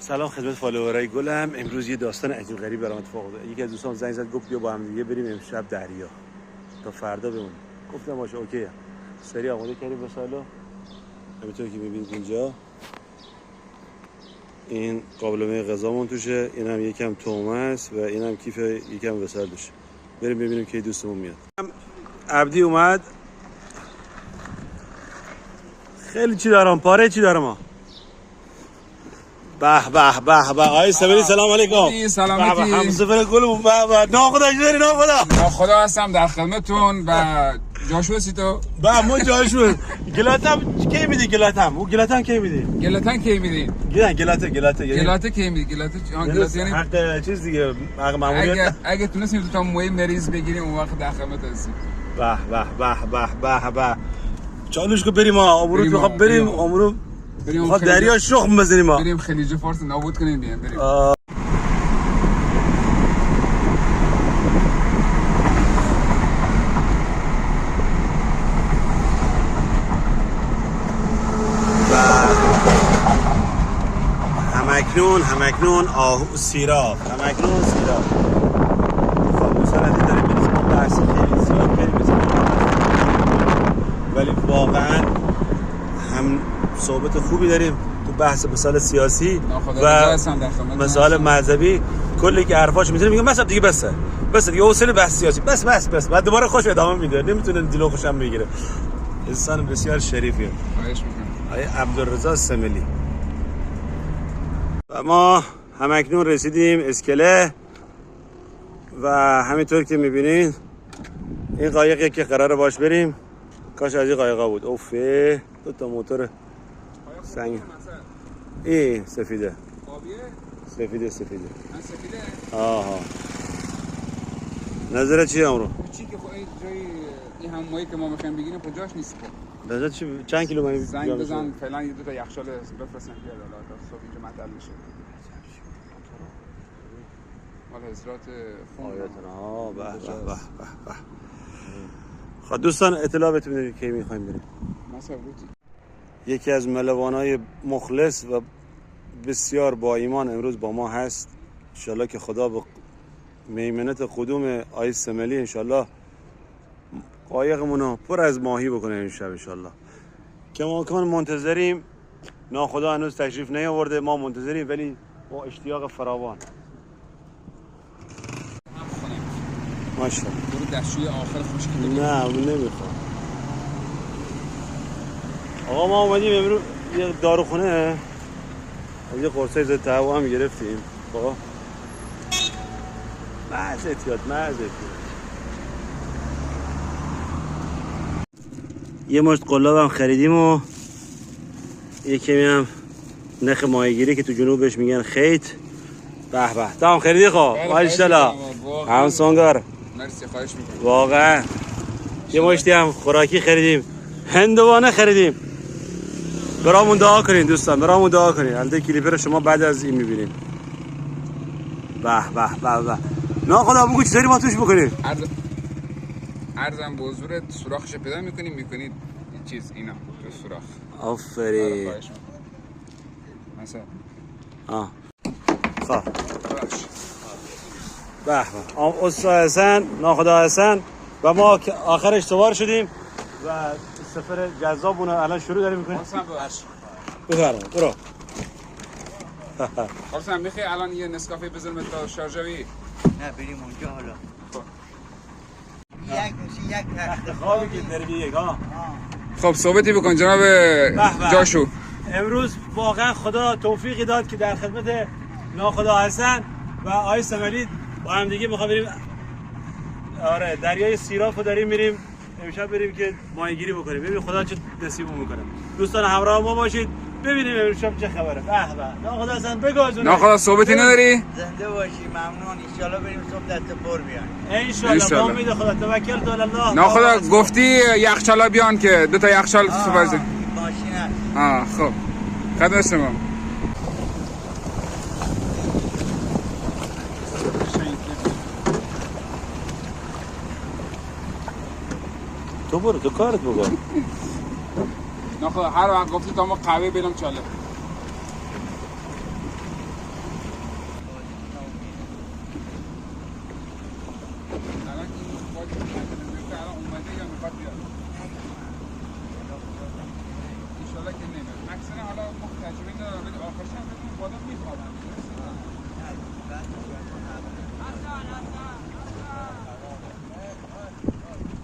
سلام خدمت فالوورای گلم. امروز یه داستان عجیب غریب برام اتفاق افتاد. یکی از دوستان زنگ زد گفت بیا با هم دیگه بریم امشب دریا تا فردا بمونیم. گفتم باشه اوکی. سری آماده کردیم به سالا. همینطور که می‌بینید اینجا این قابلمه غذامون توشه، اینم یکم تومه است و اینم کیف یکم وسال توشه. بریم ببینیم که دوستمون میاد. عبدی اومد. خیلی چی دارم، پاره چی دارم ها. به به به به. آقای سمری سلام علیکم. سلامتی. همسفر گلمون. به به. ناخدا چطوری؟ ناخدا هستم در خدمتتون. و جاشو هستی تو؟ به ما جاشو. گلاتم کی میدی گلاتم؟ او گلاتم کی میدی؟ گلاتن کی میدی؟ گلاته کی میدی؟ گلاته یعنی حق چیز دیگه، حق ماموریت. اگه تونستیم تا موی مریض بگیریم اون وقت در خدمت هستیم. به به به به به. چالش کو بریم ما. امروز میخوام بریم امروز میخوام دریا شخم بزنیم ما. بریم خلیج فارس نابود کنیم بریم. همکنون آهو سیراب. خب دوستان داریم می‌رسیم به بحث خیلی زیاد بریم ولی واقعا هم صحبت خوبی داریم تو بحث مسائل سیاسی و مسائل مذهبی. کلی که حرفاشو میزنه میگم بس دیگه بس دیگه حوصله بحث سیاسی بس بعد دوباره خوش ادامه میده. نمیتونه دیلو خوشم بگیره. انسان بسیار شریفیه. خواهش می‌کنم. آقای عبدالرضا سملی. و ما همکنون رسیدیم اسکله و همینطور که میبینین این قایقی که قراره باش بریم. کاش از این قایقا بود. اوفه دو تا موتور سنگ. این سفیده. آبیه؟ سفیده. من سفیده؟ آها. نظرت چیه امرو؟ چی که این جایی این همایی که ما میخوایم بگیریم کجاش نیست خب. نظرت چی چند کیلومتر زنگ بزن فعلا یه دو تا یخچال بفرستن بیاد حالا تا صبح اینجا معطل میشه. مال حضرات آیاتنا. به. خب دوستان اطلاع بهتون میدیم کی میخوایم بریم. یکی از ملوانای مخلص و بسیار با ایمان امروز با ما هست. انشالله که خدا به میمنت قدوم آقای سملی انشالله قایقمونو پر از ماهی بکنه امشب انشالله. که ما کمان منتظریم. ناخدا هنوز تشریف نیاورده. ما منتظریم ولی با اشتیاق فراوان. ماشاءالله. برو دستشوی آخر خوشگلی. نه من نمیخوام. آقا ما اومدیم امروز یه داروخونه یه قرصای ضد تهوع هم گرفتیم. خب مزه یه مشت قلاب هم خریدیم و یه کمی هم نخ ماهیگیری که تو جنوبش میگن خیت. به تمام خریدی. خب ماشاءالله هم سونگار. مرسی خواهش میکنم. واقعا یه مشتی هم خوراکی خریدیم. هندوانه خریدیم. برامون دعا کنین دوستان. البته کلیپ رو شما بعد از این میبینین. به نه خدا بگو چطوری ما توش بکنیم. عرضم به حضورت سوراخش پیدا میکنید این چیز اینا تو سوراخ. آفرین. مثلا خب به استاد حسن ناخدا حسن و ما آخرش سوار شدیم و سفر جذابونه الان شروع داریم میکنیم. بفرمایید برو. خواستم میخوای الان یه نسکافه بزنم تا شارژوی؟ نه بریم اونجا حالا. یک تخت خوابی که داری یک ها. خب صحبتی بکن جناب جاشو. امروز واقعا خدا توفیقی داد که در خدمت ناخدا حسن و آقای سملی با هم دیگه میخوام بریم. آره دریای سیرافو داریم میریم امشب بریم که ماهیگیری بکنیم. ببین خدا چه نصیبمون میکنه. دوستان همراه ما باشید ببینیم امشب چه خبره. به ناخدا حسن بگو. ناخدا صحبتی نداری؟ زنده باشی. ممنون. ان شاء الله بریم صبح دست پر بیان. ان شاء الله. امید خدا. توکل الله. ناخدا گفتی یخچالا بیان که دو تا یخچال سوپر زد. ماشین خب خدمت شما. تو برو تو کارت بکن. ناخدا هر وقت گفتی تا ما قهوه بریم چاله.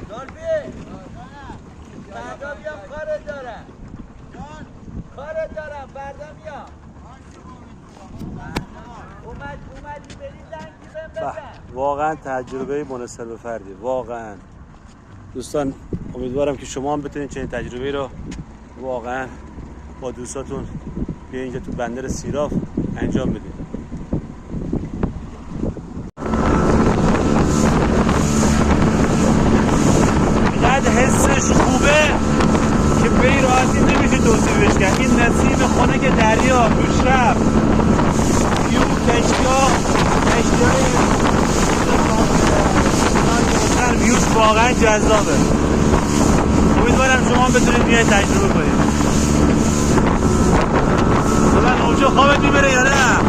دولبی فردا بیام کارت دارم کارت دارم فردا میام اومدی بری زنگی بهم بزن واقعا تجربه منحصر به فردی واقعا. دوستان امیدوارم که شما هم بتونید چنین تجربه رو واقعا با دوستاتون بیا اینجا تو بندر سیراف انجام بدید. اینقدر حسش خوبه که به این راحتی نمیشه توصیفش کرد. این نسیم خنک دریا، پیشرفت، یو کشتی‌ها ویوش واقعا جذابه. امیدوارم شما بتونید بیاید تجربه کنید. من اونجا خوابت میبره یا نه؟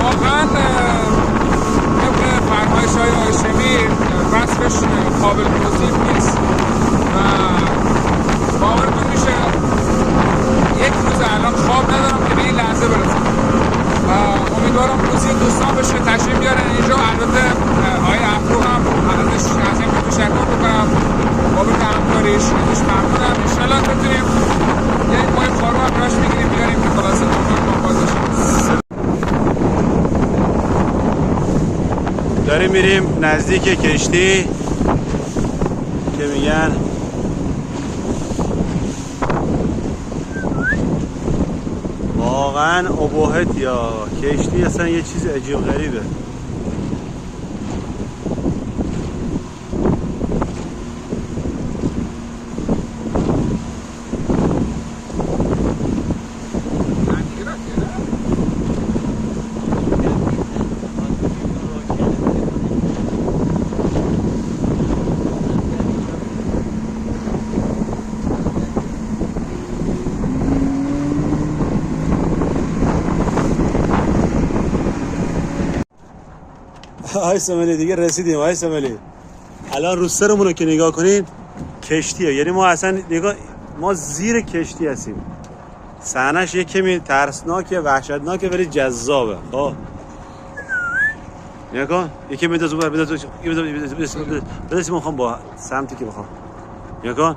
واقعا طبق فرمایش های هاشمی وصفش قابل توصیف نیست و باورتون میشه یک روز الان خواب ندارم که به این لحظه برسم و امیدوارم توصیه دوستان بشه تشریف بیارن اینجا. البته آقای افرو هم از این تشکر بکنم بابت همکاریش ازش ممنونم. انشالله بتونیم یک ماه خارو هم راش بگیریم بیاریم که خلاصه دوستان باز باشیم. داریم میریم نزدیک کشتی که میگن واقعا ابهت یا کشتی اصلا یه چیز عجیب غریبه. آی سملی دیگه رسیدیم. آی سملی الان رو سرمون رو که نگاه کنین کشتیه، یعنی ما اصلا نگاه ما زیر کشتی هستیم. صحنه‌اش یه کمی ترسناکه، وحشتناکه ولی جذابه. خب نگاه یکی میدازه بدازیم میخوام با سمتی که میخوام. نگاه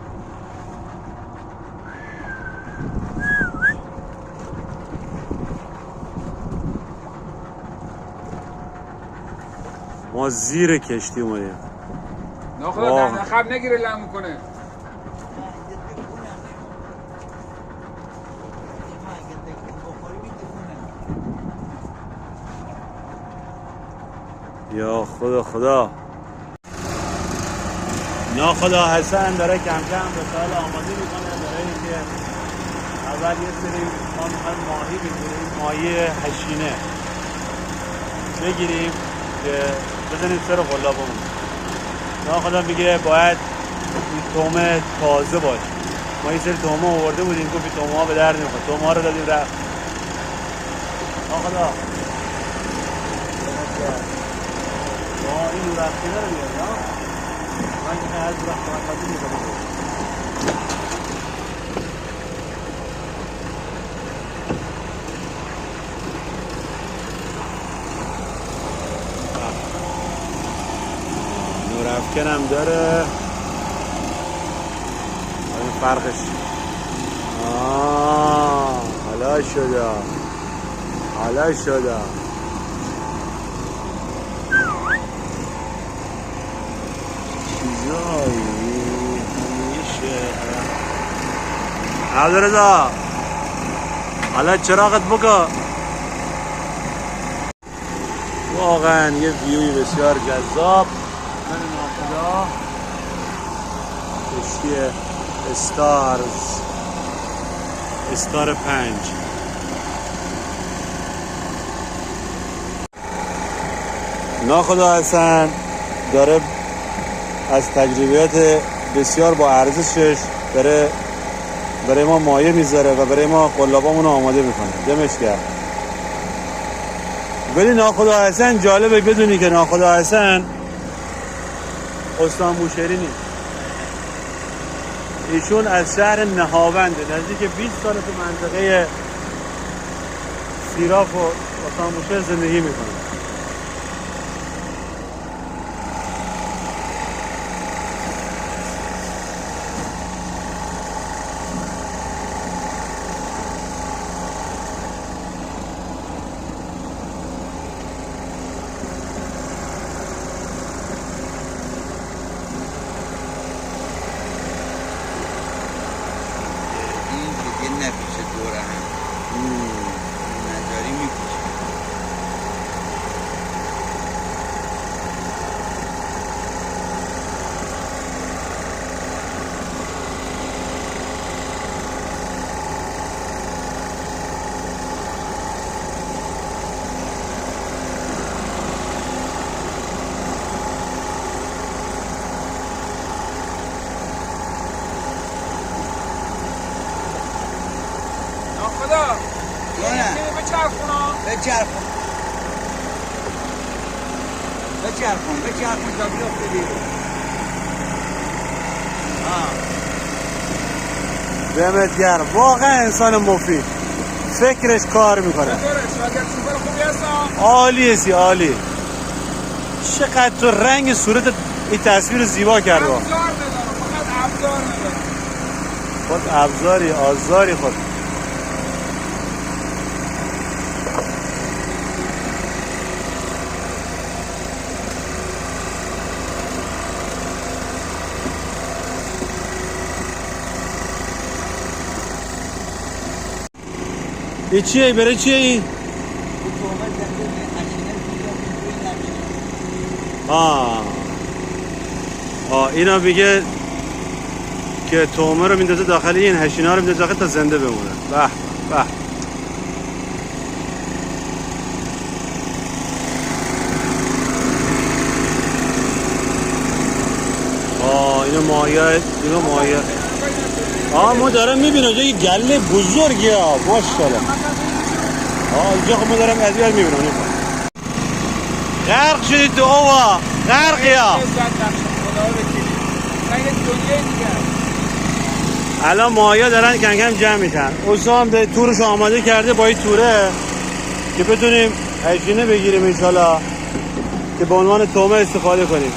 ما زیر کشتی اومدیم. ناخدا در نخب نگیره لم کنه. یا خدا ناخدا حسن داره کم کم به سال آماده میکنه برای اینکه اول یه سری ما میخوایم ماهی بگیریم، ماهی هشینه بگیریم که بزنیم سر قلابمون. ناخدا میگه باید این تومه تازه باشه. ما یه سری تومه آورده بودیم گفت این تومه ها به درد نمیخواد، تومه ها رو دادیم رفت. ناخدا این رو رفتی رو بیاری ها؟ من که از رو رفت خواهد میکنم. نور افکن هم داره. این فرقش حالا شده چیزایی میشه. عبدالرضا حالا چراغت بکن. واقعا یه ویوی بسیار جذاب. من ناخدا کشتی استار 5 ناخدا حسن داره از تجربیات بسیار با ارزشش برای ما مایه میذاره و برای ما قلابامون رو آماده میکنه. دمش گرم. ولی ناخدا حسن جالبه بدونی که ناخدا حسن استان بوشهری نیست. ایشون از شهر نهاونده، نزدیک 20 سال تو منطقه سیراف و واسه زندگی میکنن. این دیگه نپیشه دوره هم نجاری میپیشه. خدا نه بچرخون تا بیفته بیرون. دمت گرم، واقعا انسان مفید، فکرش کار میکنه. عالی عالی. چقدر تو رنگ صورت این تصویر زیبا کرده. خود ابزاری آزاری خود. این چیه؟ برای چیه این؟ اینا میگه که تومه رو میندازه داخل این هشینه رو میندازه داخل تا زنده بمونه. به به. اینو مایه ما دارم میبینم اینجا یه گله بزرگی ها ماشاءالله. اینجا خب ما دارم ادویت میبینم. غرق شدید تو آوا، غرق یا الان ماهیا دارن کم کم جمع میشن. اوسام به تورش آماده کرده با این توره که بتونیم هجینه بگیریم انشالله که به عنوان تومه استفاده کنیم.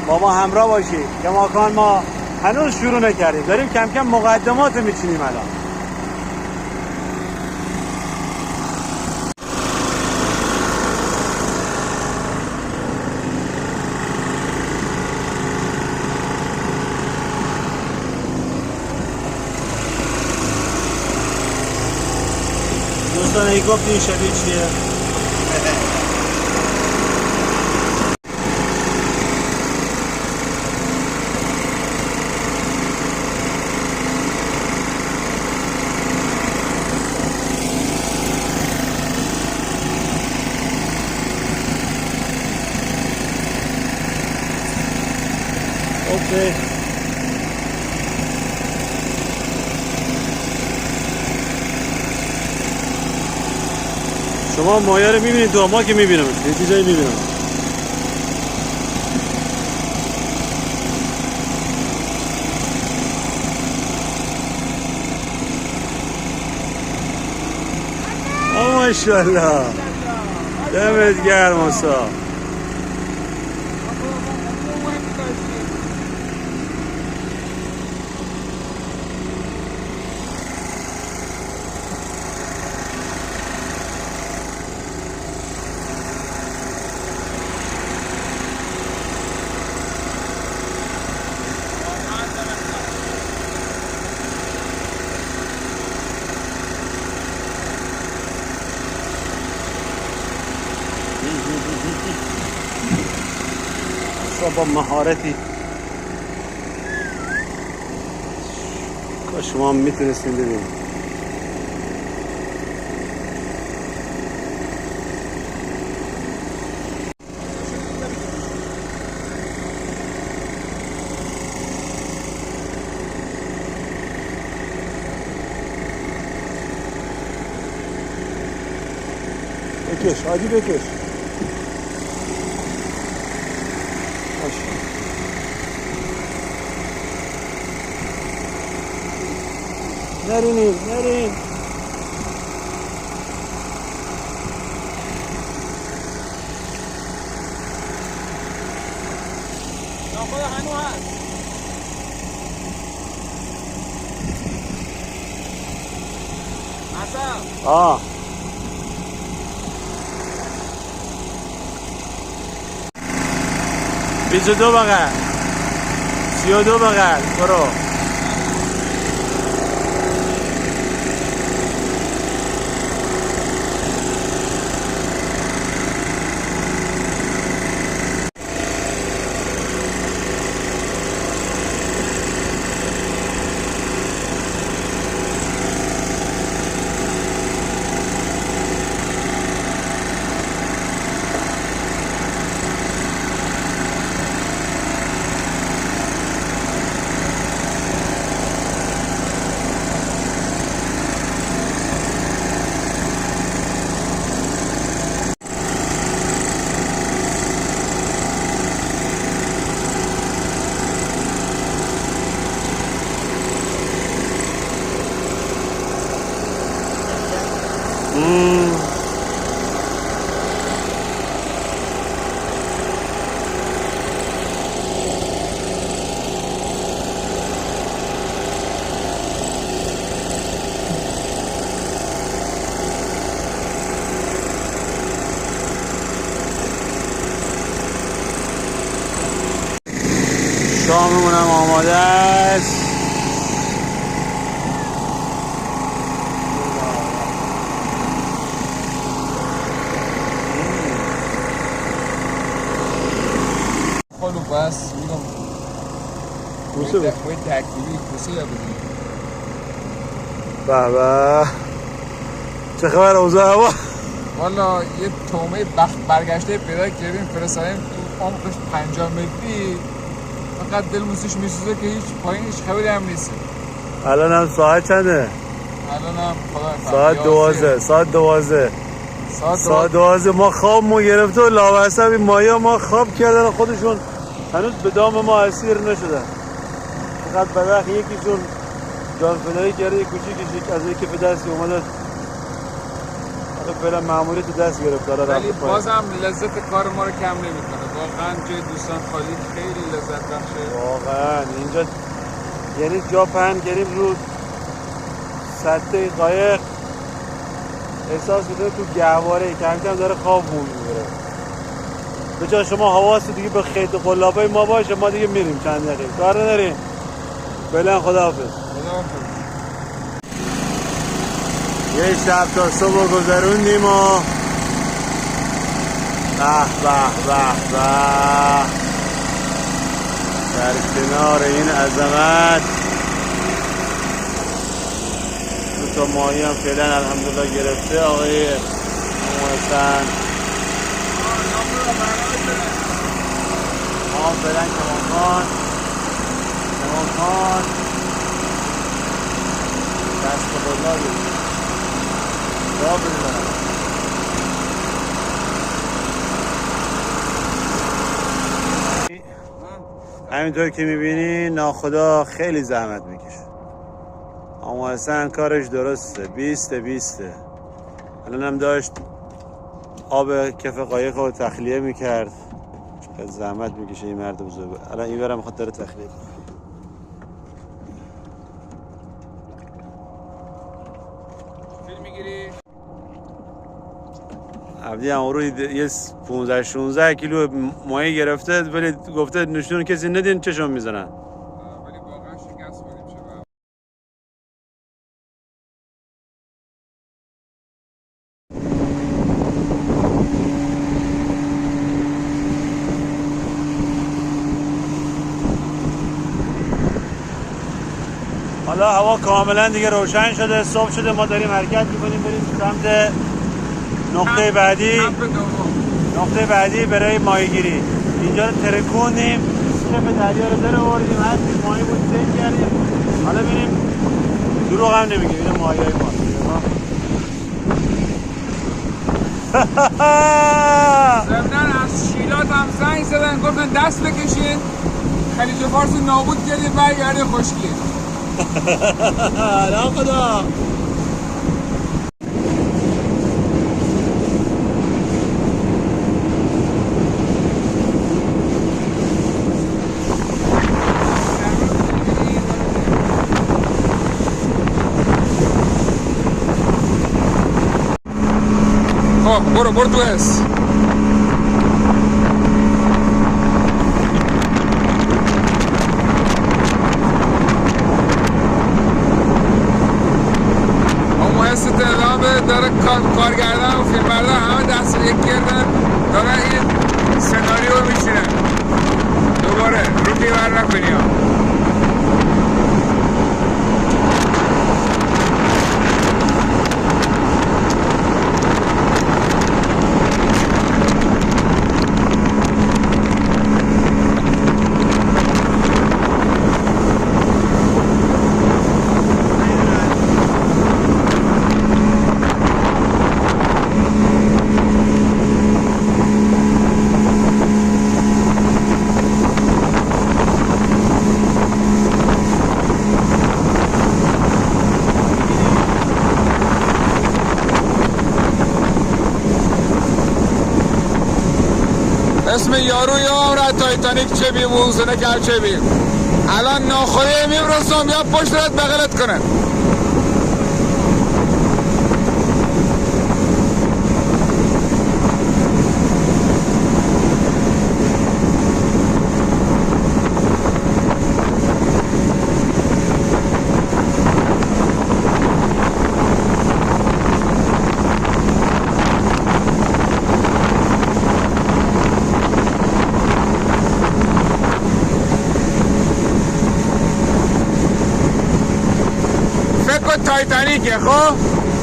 با ما همراه باشید. کماکان ما هنوز شروع نکردیم، داریم کم کم مقدمات میچینیم. الان دوستان ای گفت این شبیه چیه؟ اوکی. شما مایه رو میبینید تو ما که میبینم یه چیزایی میبینم. ماشاءالله دمت گرم موسا. با مهارتی کاش شما میتونستین ببینید. بکش عادی بکش. نرینیم خدا هنو هست. حسن آه 22 بغل 32 بغل برو. شاممون هم آماده است. خلو بس میگم کوسه بود. باید تکیلی کوسه یا بودیم. به به چه خبر اوضاع هوا؟ والا یه تومه بخت برگشته پیدا کردیم فرستادیم تو عمقش 50 متری. فقط دل موسیش میسوزه که هیچ پایینش خبری هم نیست. الان هم ساعت چنده؟ الان هم خدا ساعت 12. ساعت 12 ما خوابمو گرفته و لاوصب این مایا ما خواب کردن خودشون هنوز به دام ما اسیر نشدن. فقط به وقت یکیشون جان فدایی کرده یک کوچیکش از یکی به دستی اومده. فعلا ماموریت دست گرفت داره ولی رفته پایین. بازم لذت کار ما رو کم نمیکنه. واقعا جای دوستان خالی خیلی لذت بخشه. واقعا اینجا یعنی جا پهن کردیم رو سطح قایق احساس میکنه تو گهواره کم کم داره خواب میبره. به جای شما حواس دیگه به خیط قلابای ما باشه، ما دیگه میریم چند دقیقه کار نداریم. فعلا خداحافظ. یه شب تا صبح گذروندیم و به به به به در کنار این عظمت دو تا ماهی هم فعلا الحمدلله گرفته آقای محسن. ما فعلا کمانخان دست به خدا داریم را بزنم. همینطور که میبینی ناخدا خیلی زحمت میکشه. اما اصلا کارش درسته. 20 الان هم داشت آب کف قایق رو تخلیه میکرد. چقدر زحمت میکشه این مرد بزرگ. الان این برم میخواد داره تخلیه کنه. فیلم میگیری؟ عبدی هم رو یه 15-16 کیلو ماهی گرفته ولی گفته نشون کسی ندین چشم میزنن. ولی واقعا شکست خوردیم شباب. حالا هوا کاملا دیگه روشن شده، صبح شده، ما داریم حرکت میکنیم بریم سمت نقطه بعدی. نقطه بعدی برای ماهیگیری. اینجا رو ترکوندیم، کف دریا رو در آوردیم، هستیم ماهی بود سیل کردیم. حالا بریم دروغ هم نمیگیم اینه ماهیای ما. ضمناً از شیلات هم زنگ زدن گفتن دست بکشین خلیج فارس رو نابود کردیم برگردین خشکی. لا خدا برو تو اس. اما اس تهران داره کارگردان و فیلمبردار همه دست یک کردن دارن این سناریو میشینن دوباره رو بیور نکنیم. اسم یارو یا تایتانیک چه بی موزنه که چه بی الان ناخواه میبرسم یا پشت رد بغلت کنن. تایتانیکه خب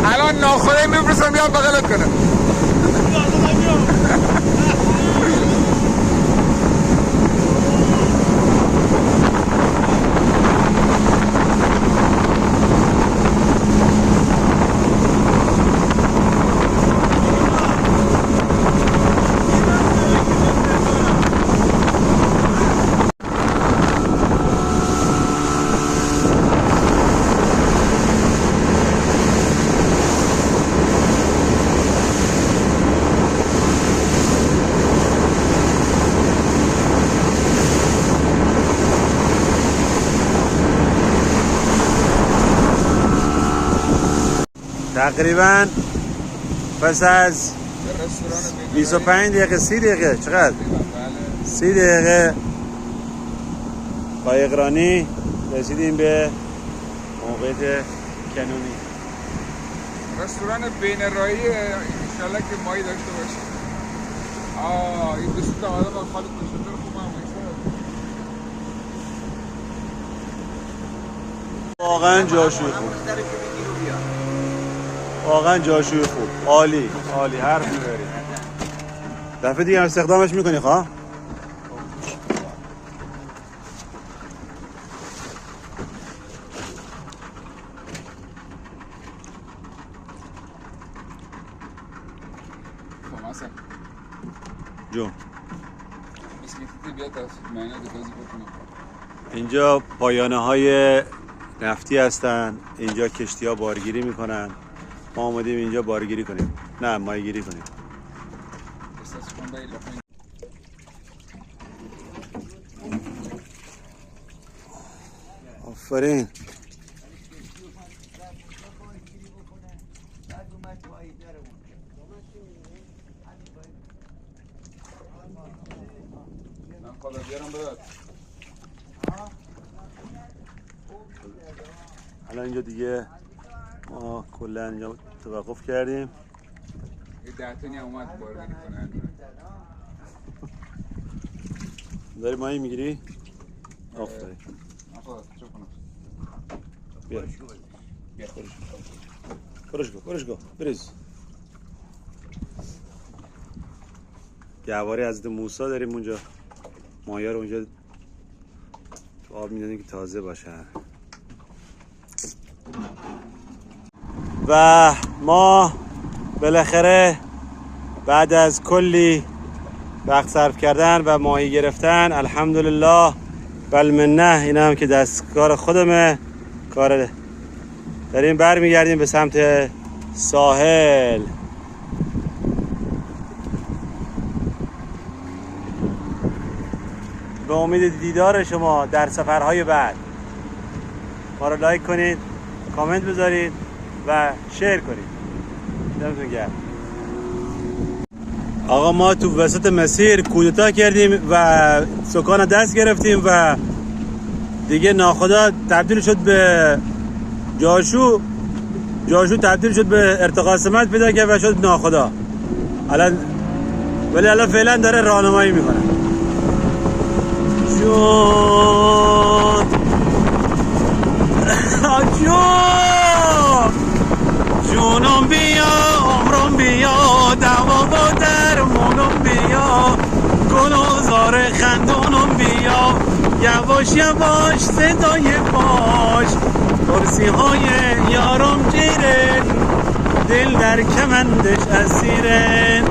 الان ناخواه میبرسم یا بغلت کنه. تقریبا پس از 25 دقیقه 30 دقیقه چقدر؟ 30 دقیقه قایقرانی رسیدیم به موقعیت کنونی. رستوران بین رایی انشالله که مایی داشته باشیم. این دوست آدم خالد تشکر خوبم واقعا جاشوی خوب، واقعا جاشوی خوب، عالی عالی، حرف میبری. دفعه دیگه هم استخدامش میکنی خواه؟ جو اینجا پایانه های نفتی هستن، اینجا کشتی ها بارگیری میکنن. ما آمدیم اینجا بارگیری کنیم، نه ماهیگیری کنیم. آفرین. الان اینجا دیگه ما کلا اینجا توقف کردیم. یه 10 تایی اومد بارگیری کنن. داری ماهی میگیری؟ آفرین. بیا. برش گو بریز. گهواره حضرت موسی داریم اونجا. ماهی‌ها رو اونجا تو آب میدونیم که تازه باشن. و ما بالاخره بعد از کلی وقت صرف کردن و ماهی گرفتن، الحمدلله بالمنه، این هم که دستکار خودمه، کار داریم برمیگردیم به سمت ساحل. به امید دیدار شما در سفرهای بعد. ما رو لایک کنید، کامنت بذارید و شیر کنید. دمتون گرم. آقا ما تو وسط مسیر کودتا کردیم و سکان دست گرفتیم و دیگه ناخدا تبدیل شد به جاشو تبدیل شد به ارتقا سمت پیدا کرد و شد ناخدا. ولی الان فعلا داره راهنمایی میکنه. جونم بیا عمرم بیا دوا و درمونم بیا گل و زار خندونم بیا یواش یواش صدای باش کرسی های یارم جیرن دل در کمندش اسیرن.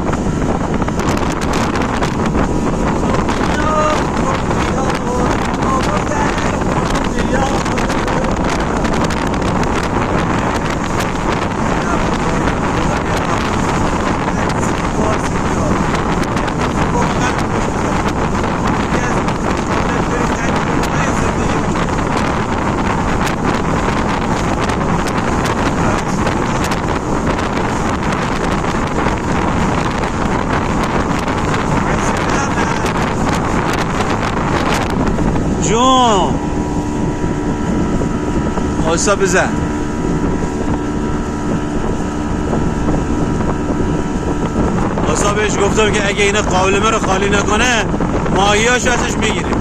جون آسا بزن آسا بهش گفتم که اگه این قابلمه رو خالی نکنه ماهیاشو ازش میگیریم.